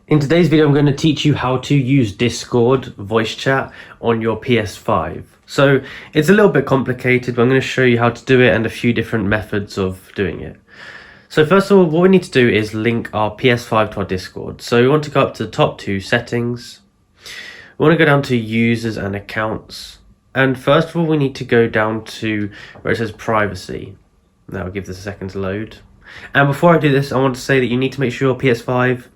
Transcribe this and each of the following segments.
In today's video, I'm going to teach you how to use Discord voice chat on your PS5. So it's a little bit complicated, but I'm going to show you how to do it and a few different methods of doing it. So first of all, what we need to do is link our PS5 to our Discord. So we want to go up to the top two settings. We want to go down to users and accounts. And first of all, we need to go down to where it says privacy. Now I'll give this a second to load. And before I do this, I want to say that you need to make sure your PS5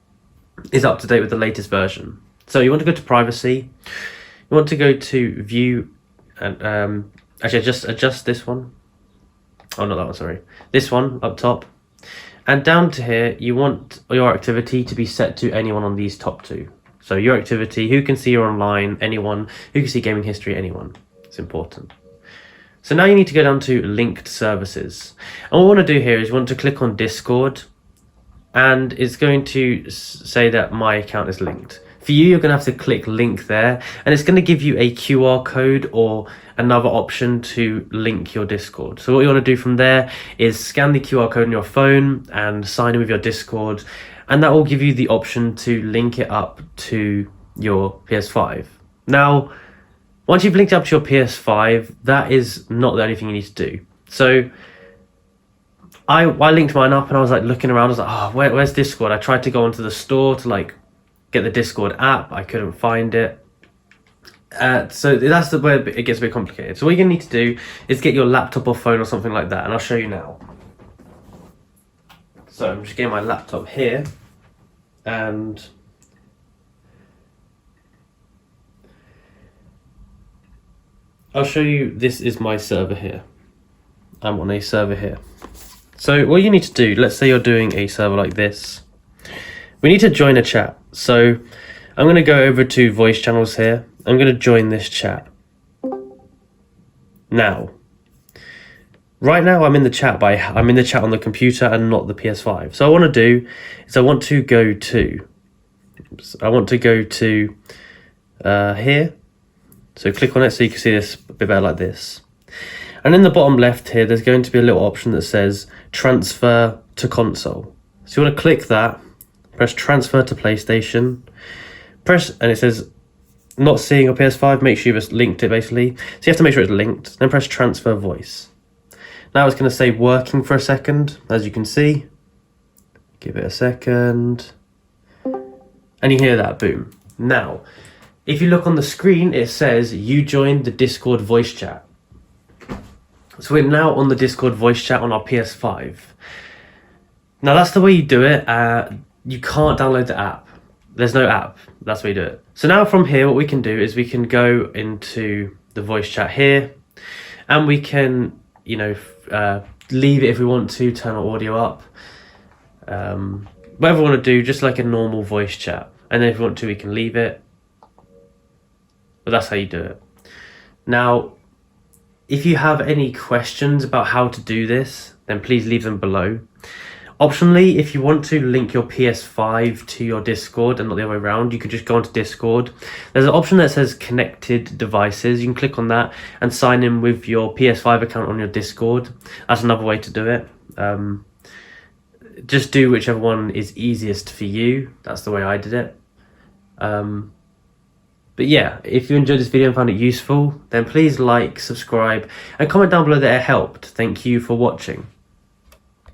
is up to date with the latest version. So you want to go to privacy, you want to go to view, and actually just adjust this one. Oh, not that one, sorry. This one up top. And down to here, you want your activity to be set to anyone on these top two. So your activity, who can see you online, anyone, who can see gaming history, anyone. It's important. So now you need to go down to linked services. And what we want to do here is we want to click on Discord, and it's going to say that my account is linked. For you, you're going to have to click link there, and it's going to give you a QR code or another option to link your Discord. So what you want to do from there is scan the QR code on your phone and sign in with your Discord, and that will give you the option to link it up to your PS5. Now, once you've linked it up to your PS5, that is not the only thing you need to do. So I linked mine up and I was like looking around. I was like, oh, where's Discord? I tried to go onto the store to like get the Discord app. I couldn't find it. So that's the way it gets a bit complicated. So what you're gonna need to do is get your laptop or phone or something like that, and I'll show you now. So I'm just getting my laptop here, and I'll show you. This is my server here. I'm on a server here. So what you need to do, let's say you're doing a server like this, we need to join a chat. So I'm going to go over to voice channels here. I'm going to join this chat. Now, right now I'm in the chat, but I'm in the chat on the computer and not the PS5. So what I want to do is I want to go to here. So click on it so you can see this a bit better like this. And in the bottom left here, there's going to be a little option that says transfer to console. So you want to click that, press transfer to PlayStation, and it says not seeing your PS5, make sure you've linked it basically. So you have to make sure it's linked, then press transfer voice. Now it's going to say working for a second, as you can see. Give it a second. And you hear that, boom. Now, if you look on the screen, it says you joined the Discord voice chat. So we're now on the Discord voice chat on our PS5. Now that's the way you do it. You can't download the app. There's no app. That's the way you do it. So now from here, what we can do is we can go into the voice chat here, and we can, leave it if we want to, turn our audio up. Whatever we want to do, just like a normal voice chat. And then if we want to, we can leave it. But that's how you do it. Now, if you have any questions about how to do this, then please leave them below. Optionally, if you want to link your PS5 to your Discord and not the other way around, you could just go onto Discord. There's an option that says connected devices. You can click on that and sign in with your PS5 account on your Discord. That's another way to do it. Just do whichever one is easiest for you. That's the way I did it. But yeah, if you enjoyed this video and found it useful, then please like, subscribe, and comment down below that it helped. Thank you for watching.